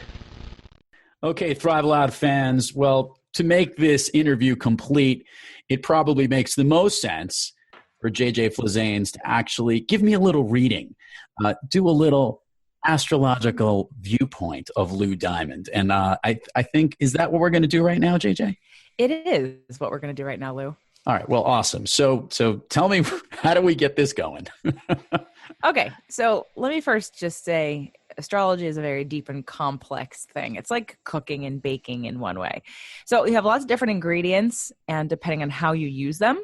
Okay, Thrive Loud fans. Well, to make this interview complete, it probably makes the most sense for JJ Plazanes to actually give me a little reading, do a little astrological viewpoint of Lou Diamond. And I think, is that what we're going to do right now, JJ? It is what we're going to do right now, Lou. All right. Well, awesome. So tell me, how do we get this going? Okay. So let me first just say astrology is a very deep and complex thing. It's like cooking and baking in one way. So you have lots of different ingredients, and depending on how you use them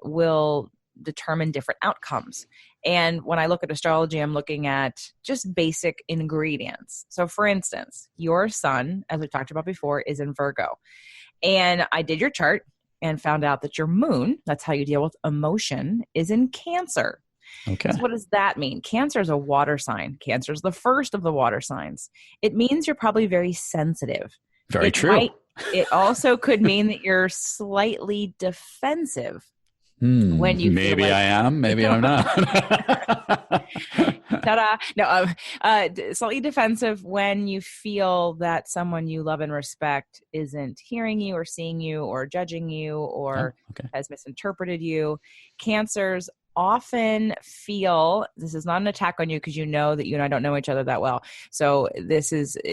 will determine different outcomes. And when I look at astrology, I'm looking at just basic ingredients. So for instance, your sun, as we talked about before, is in Virgo. And I did your chart and found out that your moon, that's how you deal with emotion, is in Cancer. Okay. So what does that mean? Cancer is a water sign. Cancer is the first of the water signs. It means you're probably very sensitive. Very true. It also could mean that you're slightly defensive. When you maybe I am, maybe I'm not. Ta-da. No, slightly defensive when you feel that someone you love and respect isn't hearing you or seeing you or judging you or has misinterpreted you. Cancers often feel, this is not an attack on you because you know that you and I don't know each other that well. So it's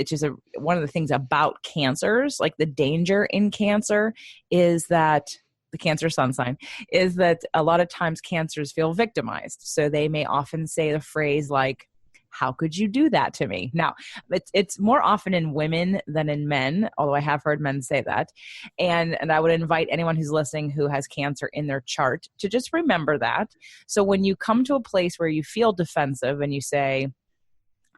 just one of the things about cancers, like the danger in Cancer is that the Cancer sun sign is that a lot of times cancers feel victimized. So they may often say the phrase like, how could you do that to me? Now, it's more often in women than in men, although I have heard men say that. And I would invite anyone who's listening who has Cancer in their chart to just remember that. So when you come to a place where you feel defensive and you say,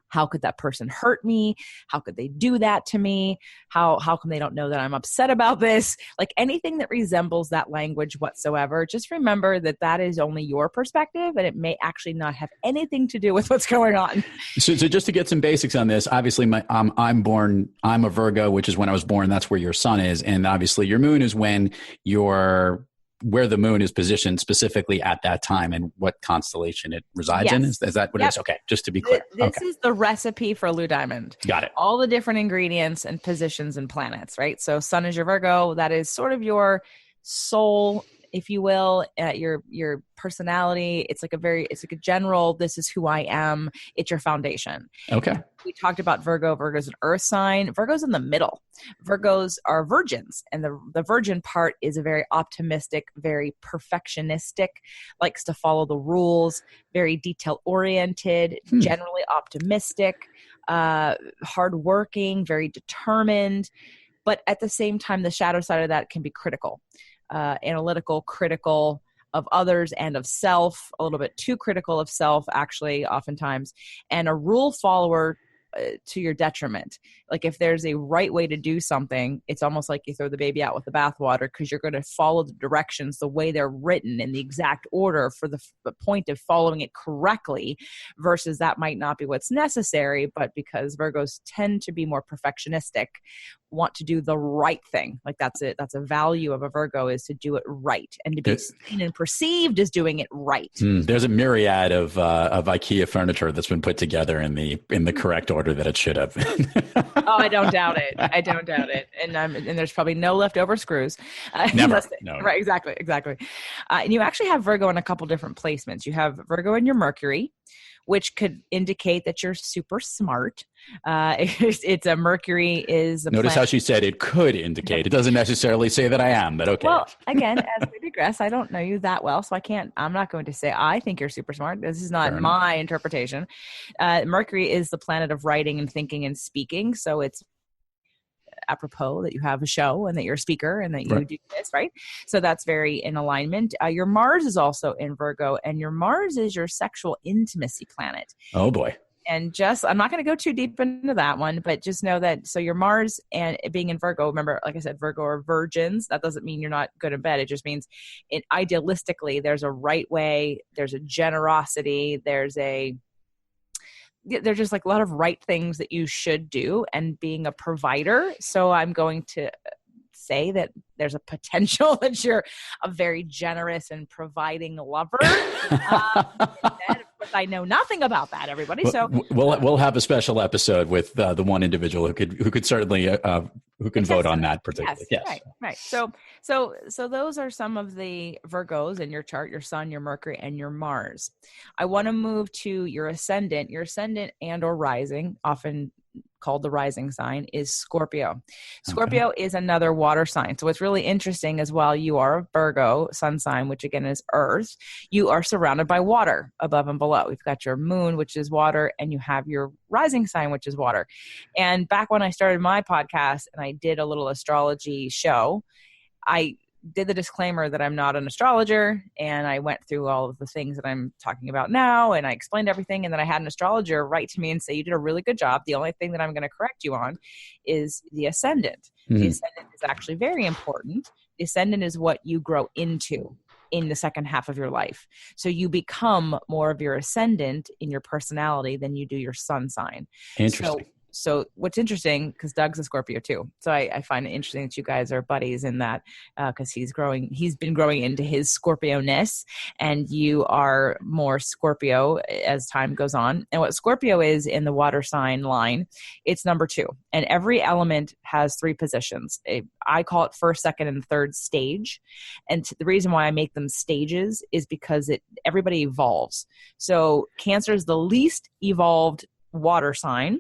how could that person hurt me? How could they do that to me? How come they don't know that I'm upset about this? Like anything that resembles that language whatsoever, just remember that that is only your perspective and it may actually not have anything to do with what's going on. So just to get some basics on this, obviously I'm a Virgo, which is when I was born. That's where your sun is. And obviously your moon is where the moon is positioned specifically at that time and what constellation it resides in. Is that what it is? Okay. Just to be clear. This is the recipe for Lou Diamond. Got it. All the different ingredients and positions and planets, right? So sun is your Virgo. That is sort of your soul, if you will, your personality. It's like a general, this is who I am. It's your foundation. Okay. We talked about Virgo. Virgo's an earth sign. Virgo's in the middle. Virgos are virgins. And the virgin part is a very optimistic, very perfectionistic, likes to follow the rules, very detail oriented, generally optimistic, hardworking, very determined. But at the same time, the shadow side of that can be critical. Analytical, critical of others and of self, a little bit too critical of self, actually, oftentimes, and a rule follower to your detriment. Like if there's a right way to do something, it's almost like you throw the baby out with the bathwater because you're going to follow the directions the way they're written in the exact order for the point of following it correctly, versus that might not be what's necessary, but because Virgos tend to be more perfectionistic, want to do the right thing. Like that's it. That's a value of a Virgo, is to do it right and to be seen and perceived as doing it right. There's a myriad of IKEA furniture that's been put together in the correct order that it should have. Oh, I don't doubt it. I don't doubt it. And there's probably no leftover screws. Never. No. Right. Exactly. And you actually have Virgo in a couple different placements. You have Virgo in your Mercury, which could indicate that you're super smart. It's a Mercury is a Notice how planet. she said it could indicate. It doesn't necessarily say that I am, but okay. Well, again, as we digress, I don't know you that well, so I'm not going to say I think you're super smart. This is not Fair enough. my interpretation. Mercury is the planet of writing and thinking and speaking. So it's apropos that you have a show and that you're a speaker and that you Right. do this, right? So that's very in alignment. Your Mars is also in Virgo, and your Mars is your sexual intimacy planet. Oh boy. And just, I'm not going to go too deep into that one, but just know that, so your Mars and it being in Virgo, remember, like I said, Virgo are virgins. That doesn't mean you're not good in bed. It just means idealistically, there's a right way, there's a generosity, there's just like a lot of right things that you should do, and being a provider. So I'm going to say that there's a potential that you're a very generous and providing lover. Of course, I know nothing about that, everybody. So we'll have a special episode with the one individual who could certainly who can vote on that particularly. Yes. Right. So those are some of the Virgos in your chart: your Sun, your Mercury, and your Mars. I want to move to your ascendant. Your ascendant and or rising, often called the rising sign, is Scorpio. Scorpio is another water sign. So what's really interesting is, while you are a Virgo sun sign, which again is earth, you are surrounded by water above and below. You've got your moon, which is water, and you have your rising sign, which is water. And back when I started my podcast and I did a little astrology show, I did the disclaimer that I'm not an astrologer, and I went through all of the things that I'm talking about now, and I explained everything, and then I had an astrologer write to me and say, you did a really good job. The only thing that I'm going to correct you on is the ascendant. The ascendant is actually very important. The ascendant is what you grow into in the second half of your life. So you become more of your ascendant in your personality than you do your sun sign. Interesting. So what's interesting, because Doug's a Scorpio too. So I find it interesting that you guys are buddies in that, because he's been growing into his Scorpio-ness, and you are more Scorpio as time goes on. And what Scorpio is in the water sign line, it's number 2. And every element has 3 positions. I call it first, second, and third stage. And the reason why I make them stages is because everybody evolves. So Cancer is the least evolved water sign.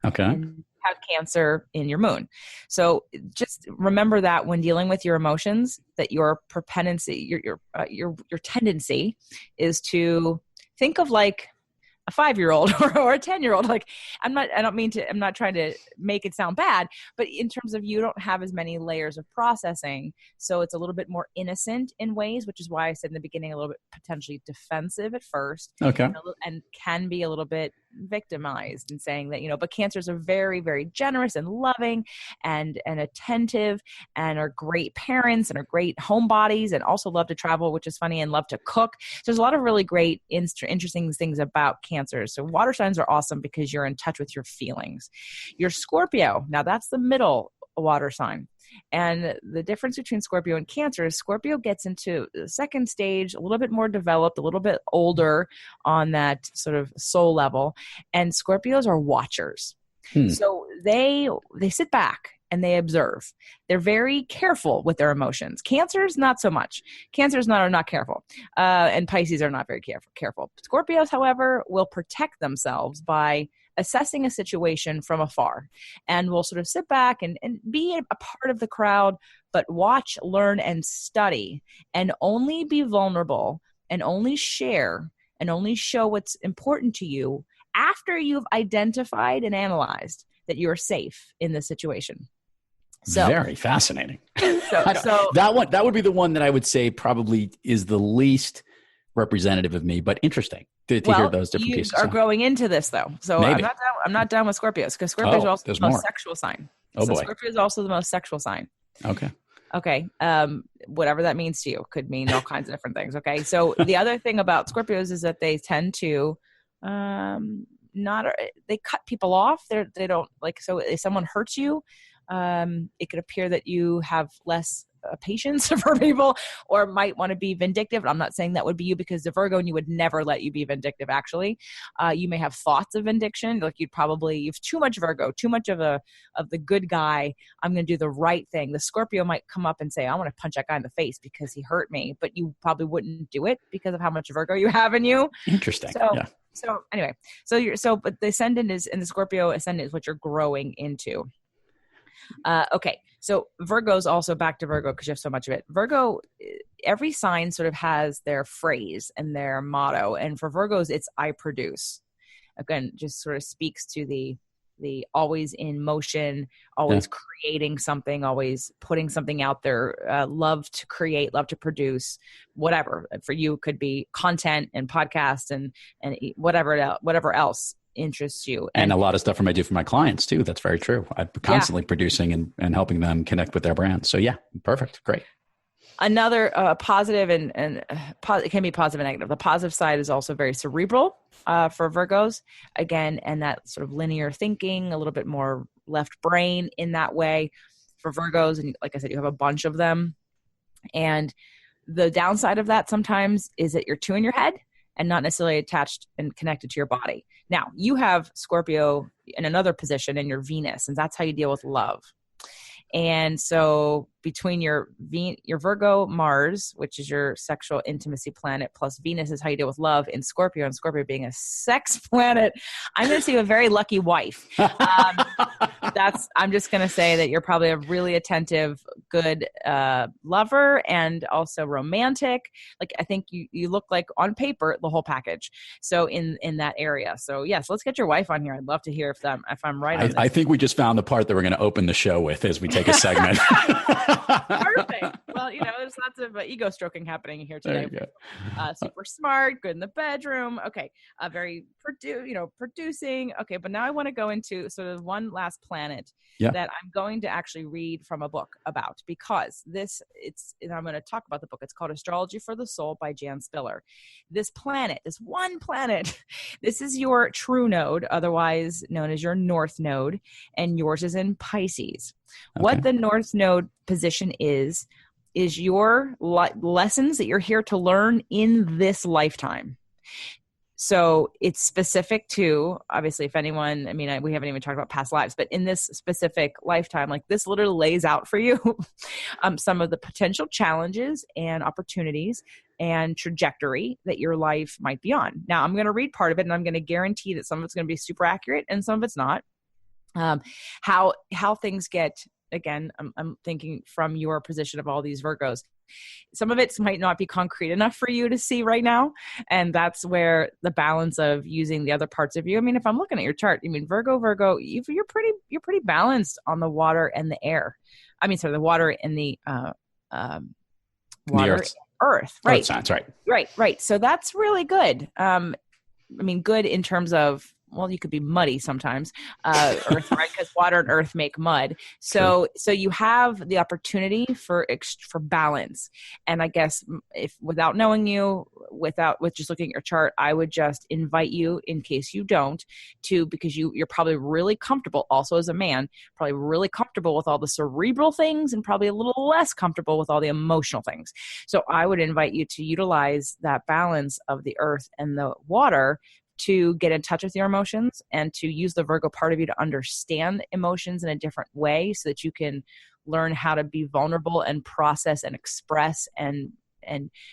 Okay. And have Cancer in your moon. So just remember that when dealing with your emotions, that your propensity, your tendency is to think of like a 5-year-old or a 10-year-old. Like, I'm not trying to make it sound bad, but in terms of, you don't have as many layers of processing. So it's a little bit more innocent in ways, which is why I said in the beginning, a little bit potentially defensive at first. Okay. And can be a little bit victimized in saying that, but Cancers are very, very generous and loving and attentive, and are great parents, and are great homebodies, and also love to travel, which is funny, and love to cook. So there's a lot of really great, interesting things about Cancers. So water signs are awesome because you're in touch with your feelings. Your Scorpio, now that's the middle water sign. And the difference between Scorpio and Cancer is Scorpio gets into the second stage, a little bit more developed, a little bit older on that sort of soul level. And Scorpios are watchers. So they sit back and they observe. They're very careful with their emotions. Cancers, not so much. Cancers are not careful. And Pisces are not very careful. Scorpios, however, will protect themselves by assessing a situation from afar, and will sort of sit back and be a part of the crowd, but watch, learn, and study, and only be vulnerable, and only share, and only show what's important to you after you've identified and analyzed that you're safe in the situation. So very fascinating. So that would be the one that I would say probably is the least representative of me, but interesting to hear those different pieces. You are growing into this though. So Maybe. I'm not done with Scorpios, because Scorpio is also the most sexual sign. Oh boy. Scorpio is also the most sexual sign. Okay. Whatever that means to you could mean all kinds of different things. Okay. So the other thing about Scorpios is that they tend to, they cut people off. They don't like, so if someone hurts you, it could appear that you have less patience for people, or might want to be vindictive. I'm not saying that would be you, because the Virgo and you would never let you be vindictive. Actually, you may have thoughts of vindication, like you've too much Virgo, too much of the good guy. I'm going to do the right thing. The Scorpio might come up and say, I want to punch that guy in the face because he hurt me, but you probably wouldn't do it because of how much Virgo you have in you. Interesting. So, yeah. So anyway, but the ascendant is, and the Scorpio ascendant is what you're growing into. Okay. So Virgo's also, back to Virgo, because you have so much of it. Virgo, every sign sort of has their phrase and their motto. And for Virgos, it's I produce. Again, just sort of speaks to the always in motion, always creating something, always putting something out there, love to create, love to produce, whatever. For you, it could be content and podcast and whatever else interests you. And a lot of stuff I do for my clients too. That's very true. I'm constantly producing and helping them connect with their brand. So yeah, perfect. Great. Another positive and it can be positive and negative. The positive side is also very cerebral for Virgos, again, and that sort of linear thinking, a little bit more left brain in that way for Virgos. And like I said, you have a bunch of them. And the downside of that sometimes is that you're too in your head and not necessarily attached and connected to your body. Now, you have Scorpio in another position in your Venus, and that's how you deal with love. And so between your Virgo Mars, which is your sexual intimacy planet, plus Venus is how you deal with love in Scorpio, and Scorpio being a sex planet, I'm going to say a very lucky wife. I'm just going to say that you're probably a really attentive, good lover, and also romantic. Like, I think you look like on paper the whole package. So in that area. So yes, let's get your wife on here. I'd love to hear if I'm right on this. I think we just found the part that we're going to open the show with as we take a segment. Perfect. Well, there's lots of ego stroking happening here today. Super smart, good in the bedroom. Okay. Very producing. Okay. But now I want to go into sort of one last planet that I'm going to actually read from a book about, because I'm going to talk about the book. It's called Astrology for the Soul by Jan Spiller. This one planet, this is your true node, otherwise known as your north node, and yours is in Pisces. Okay. What the north node position is your lessons that you're here to learn in this lifetime. So it's specific to, obviously, if anyone, we haven't even talked about past lives, but in this specific lifetime, like this literally lays out for you some of the potential challenges and opportunities and trajectory that your life might be on. Now, I'm going to read part of it, and I'm going to guarantee that some of it's going to be super accurate and some of it's not. How things get, again, I'm thinking from your position of all these Virgos, some of it might not be concrete enough for you to see right now. And that's where the balance of using the other parts of you. If I'm looking at your chart, Virgo, you're pretty balanced on the water and the air. The water and the water, the earth, right? Earth signs, right. Right. So that's really good. Good in terms of, well, you could be muddy sometimes, earth, right? Because water and earth make mud. So you have the opportunity for balance. And I guess if without knowing you, with just looking at your chart, I would just invite you, in case you don't, because you're probably really comfortable, also as a man, probably really comfortable with all the cerebral things and probably a little less comfortable with all the emotional things. So I would invite you to utilize that balance of the earth and the water to get in touch with your emotions and to use the Virgo part of you to understand emotions in a different way, so that you can learn how to be vulnerable and process and express and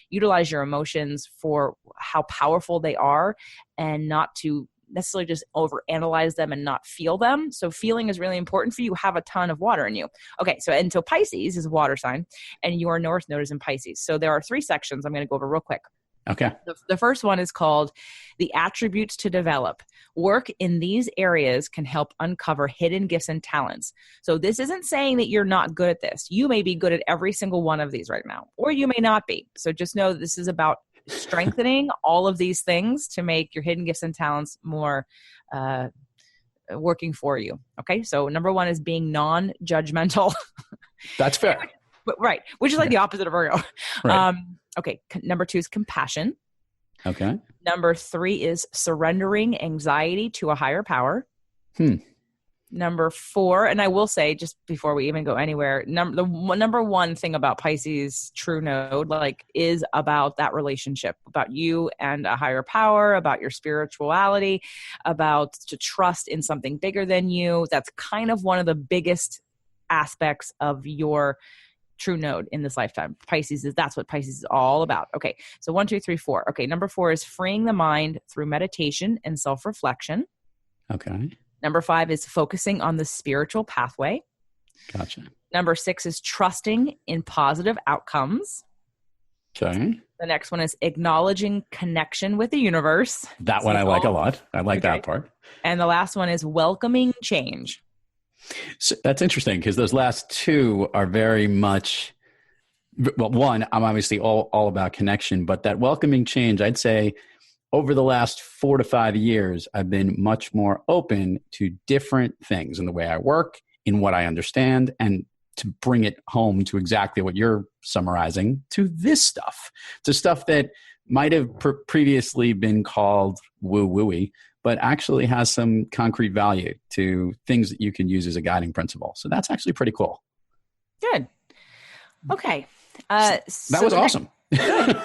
utilize your emotions for how powerful they are, and not to necessarily just overanalyze them and not feel them. So feeling is really important for you. Have a ton of water in you. Okay. So Pisces is a water sign, and your north node is in Pisces. So there are 3 sections I'm going to go over real quick. Okay. The first one is called The Attributes to Develop. Work in these areas can help uncover hidden gifts and talents. So this isn't saying that you're not good at this. You may be good at every single one of these right now, or you may not be. So just know that this is about strengthening all of these things to make your hidden gifts and talents more working for you. Okay. So number 1 is being non-judgmental. That's fair. Right. Which is like the opposite of Virgo. Right. Okay. Number 2 is compassion. Okay. Number 3 is surrendering anxiety to a higher power. Number 4, and I will say, just before we even go anywhere, the number 1 thing about Pisces true node, is about that relationship, about you and a higher power, about your spirituality, about to trust in something bigger than you. That's kind of one of the biggest aspects of your true node in this lifetime. That's what Pisces is all about. Okay. So 1, 2, 3, 4. Okay. Number 4 is freeing the mind through meditation and self-reflection. Okay. Number 5 is focusing on the spiritual pathway. Gotcha. Number 6 is trusting in positive outcomes. Okay. The next one is acknowledging connection with the universe. That one I like a lot. I like Okay. that part. And the last one is welcoming change. So that's interesting because those last two are very much, well, one, I'm obviously all about connection, but that welcoming change, I'd say over the last 4 to 5 years, I've been much more open to different things in the way I work, in what I understand, and to bring it home to exactly what you're summarizing, to this stuff, to stuff that might have previously been called woo-wooey, but actually has some concrete value to things that you can use as a guiding principle. So that's actually pretty cool. Good. Okay. That was awesome. Good.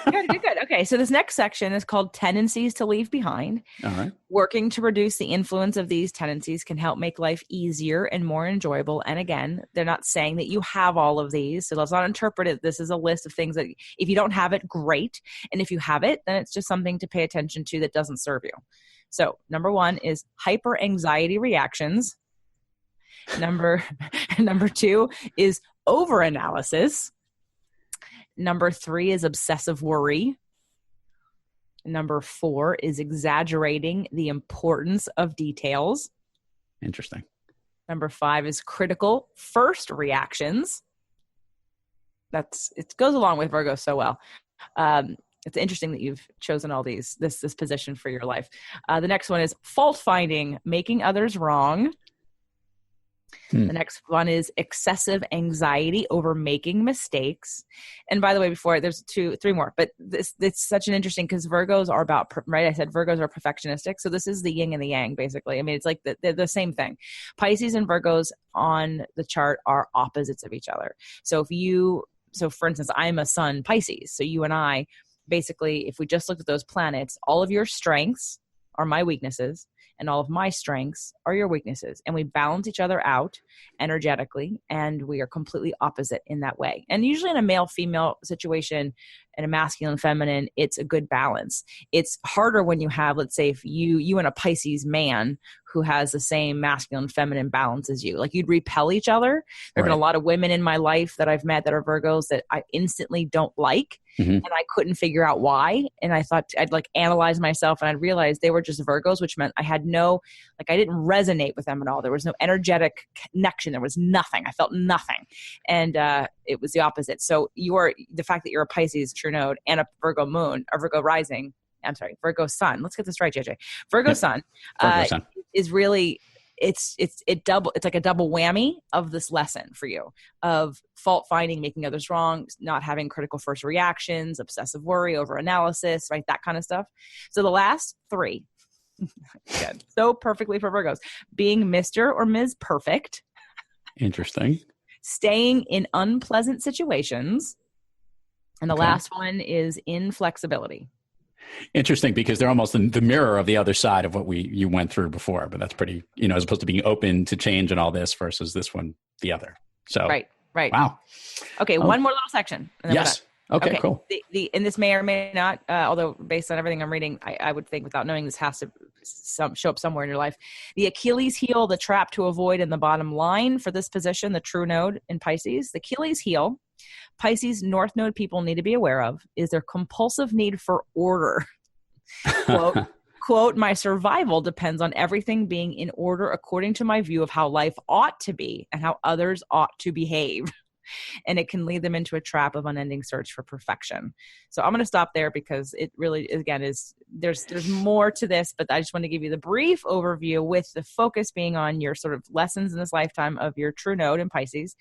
Okay. So this next section is called Tendencies to Leave Behind. All right. Working to reduce the influence of these tendencies can help make life easier and more enjoyable. And again, they're not saying that you have all of these. So let's not interpret it. This is a list of things that if you don't have it, great. And if you have it, then it's just something to pay attention to that doesn't serve you. So number 1 is hyper anxiety reactions. Number 2 is overanalysis. Number 3 is obsessive worry. Number 4 is exaggerating the importance of details. Interesting. Number 5 is critical first reactions. It goes along with Virgo so well. It's interesting that you've chosen all this position for your life. The next one is fault finding, making others wrong. The next one is excessive anxiety over making mistakes. And by the way, before there's 3 more, but it's such an interesting because Virgos are about, right? I said Virgos are perfectionistic. So this is the yin and the yang, basically. I mean, it's like they're the same thing. Pisces and Virgos on the chart are opposites of each other. So for instance, I'm a sun Pisces. So you and I, basically, if we just looked at those planets, all of your strengths are my weaknesses and all of my strengths are your weaknesses. And we balance each other out energetically, and we are completely opposite in that way. And usually in a male-female situation, and a masculine feminine, it's a good balance. It's harder when you have, let's say, if you and a Pisces man who has the same masculine feminine balance as you, like you'd repel each other. There have been a lot of women in my life that I've met that are Virgos that I instantly don't like. Mm-hmm. And I couldn't figure out why. And I thought I'd like analyze myself, and I'd realize they were just Virgos, which meant I had I didn't resonate with them at all. There was no energetic connection. There was nothing. I felt nothing. And it was the opposite. So the fact that you're a Pisces true node and a Virgo moon or Virgo rising, Virgo sun. Let's get this right, JJ. Virgo sun is really, it's like a double whammy of this lesson for you of fault finding, making others wrong, not having critical first reactions, obsessive worry, over analysis, right? That kind of stuff. So the last 3, good. So perfectly for Virgos, being Mr. or Ms. Perfect. Interesting. Staying in unpleasant situations. And the last one is inflexibility. Interesting, because they're almost the mirror of the other side of what you went through before. But that's pretty, as opposed to being open to change and all this versus this one, the other. So right. Wow. Okay, one more little section. And then yes. Okay, cool. And this may or may not, although based on everything I'm reading, I would think without knowing this has to show up somewhere in your life. The Achilles heel, the trap to avoid, and the bottom line for this position, the true node in Pisces. The Achilles heel, Pisces North Node people need to be aware of is their compulsive need for order. Quote, my survival depends on everything being in order according to my view of how life ought to be and how others ought to behave. And it can lead them into a trap of unending search for perfection. So I'm going to stop there because it really, again, there's more to this, but I just want to give you the brief overview with the focus being on your sort of lessons in this lifetime of your true node in Pisces,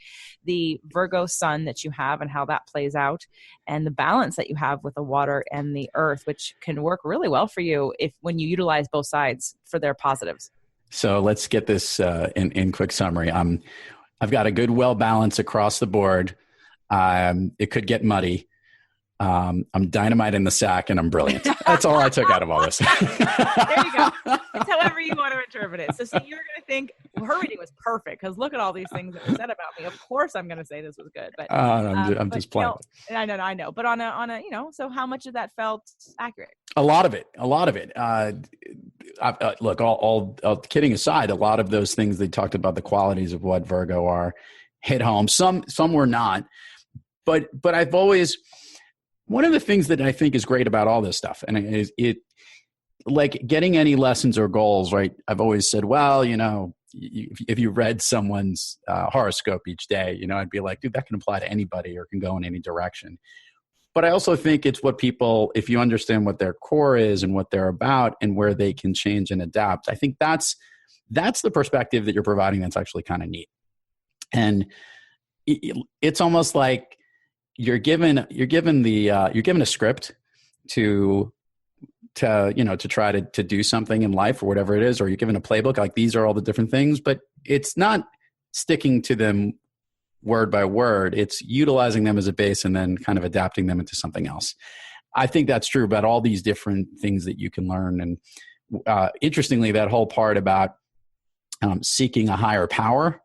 the Virgo sun that you have and how that plays out, and the balance that you have with the water and the earth, which can work really well for you when you utilize both sides for their positives. So let's get this in quick summary. I've got a good well balance across the board. It could get muddy. I'm dynamite in the sack and I'm brilliant. That's all I took out of all this. There you go. It's however you want to interpret it. So see, you're going to think her reading was perfect because look at all these things that were said about me. Of course, I'm going to say this was good, but I'm just playing. I know. But on a, so how much of that felt accurate? A lot of it. Look, all kidding aside, a lot of those things they talked about, the qualities of what Virgo are, hit home. Some were not, but I've always, one of the things that I think is great about all this stuff, and it like getting any lessons or goals, right? I've always said, well, if you read someone's horoscope each day, I'd be like, dude, that can apply to anybody or can go in any direction. But I also think it's what people, if you understand what their core is and what they're about and where they can change and adapt, I think that's the perspective that you're providing that's actually kind of neat. And it's almost like you're given a script to try to do something in life or whatever it is, or you're given a playbook, like these are all the different things, but it's not sticking to them word by word. It's utilizing them as a base and then kind of adapting them into something else. I think that's true about all these different things that you can learn. And interestingly, that whole part about seeking a higher power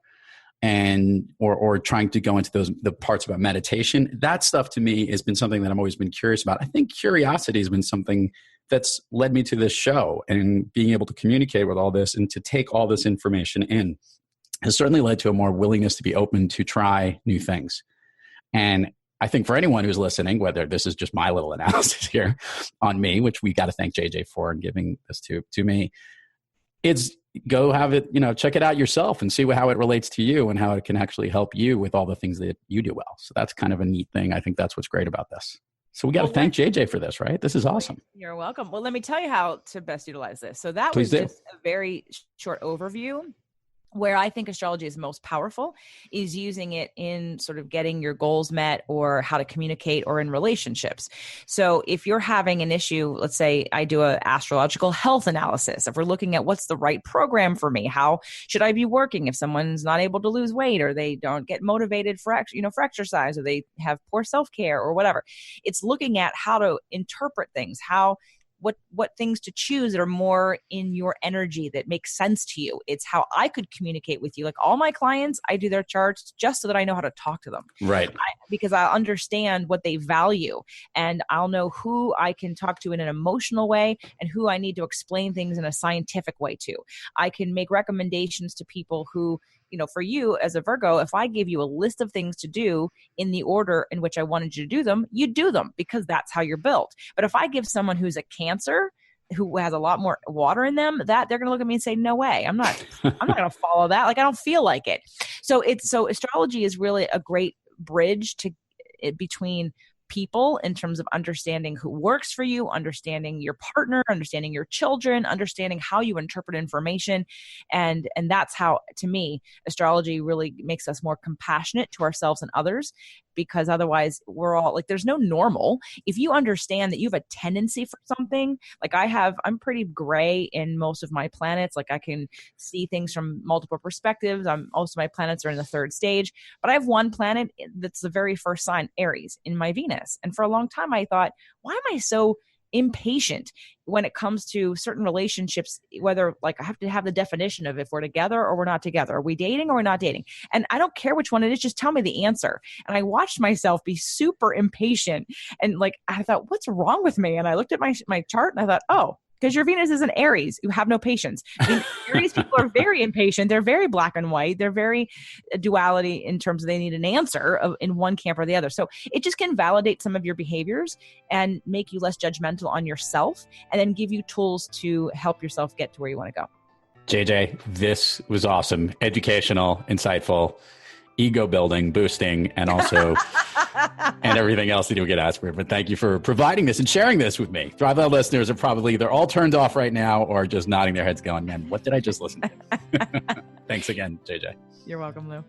and or trying to go into the parts about meditation, that stuff to me has been something that I've always been curious about. I think curiosity has been something that's led me to this show, and being able to communicate with all this and to take all this information in has certainly led to a more willingness to be open to try new things. And I think for anyone who's listening, whether this is just my little analysis here on me, which we got to thank JJ for and giving this to me, it's go have it, check it out yourself and see how it relates to you and how it can actually help you with all the things that you do well. So that's kind of a neat thing. I think that's what's great about this. So we got to thank JJ for this, right? This is awesome. You're welcome. Well, let me tell you how to best utilize this. So that Please was do. just a very short overview. Where I think astrology is most powerful is using it in sort of getting your goals met or how to communicate or in relationships. So if you're having an issue, let's say I do an astrological health analysis. If we're looking at what's the right program for me, how should I be working if someone's not able to lose weight or they don't get motivated for exercise or they have poor self-care or whatever. It's looking at how to interpret things, what things to choose that are more in your energy that makes sense to you. It's how I could communicate with you. Like all my clients, I do their charts just so that I know how to talk to them. Right. Because I understand what they value and I'll know who I can talk to in an emotional way and who I need to explain things in a scientific way to. I can make recommendations to people who, for you as a Virgo, if I gave you a list of things to do in the order in which I wanted you to do them, you do them because that's how you're built. But if I give someone who's a Cancer, who has a lot more water in them, that they're going to look at me and say, no way, I'm not going to follow that. Like, I don't feel like it. So astrology is really a great bridge between people in terms of understanding who works for you, understanding your partner, understanding your children, understanding how you interpret information. And that's how, to me, astrology really makes us more compassionate to ourselves and others, because otherwise we're all like, there's no normal. If you understand that you have a tendency for something, like I'm pretty gray in most of my planets. Like I can see things from multiple perspectives. Most of my planets are in the third stage, but I have one planet that's the very first sign, Aries, in my Venus. And for a long time, I thought, why am I so impatient when it comes to certain relationships, whether like I have to have the definition of if we're together or we're not together. Are we dating or we're not dating? And I don't care which one it is, just tell me the answer. And I watched myself be super impatient. And like, I thought, what's wrong with me? And I looked at my chart and I thought, oh, because your Venus is an Aries. You have no patience. Aries people are very impatient. They're very black and white. They're very duality in terms of they need an answer in one camp or the other. So it just can validate some of your behaviors and make you less judgmental on yourself, and then give you tools to help yourself get to where you want to go. JJ, this was awesome, educational, insightful, ego building, boosting, and also and everything else that you get asked for. But thank you for providing this and sharing this with me. Thrive Out listeners are probably either all turned off right now or just nodding their heads going, man, what did I just listen to? Thanks again, JJ. You're welcome, Lou.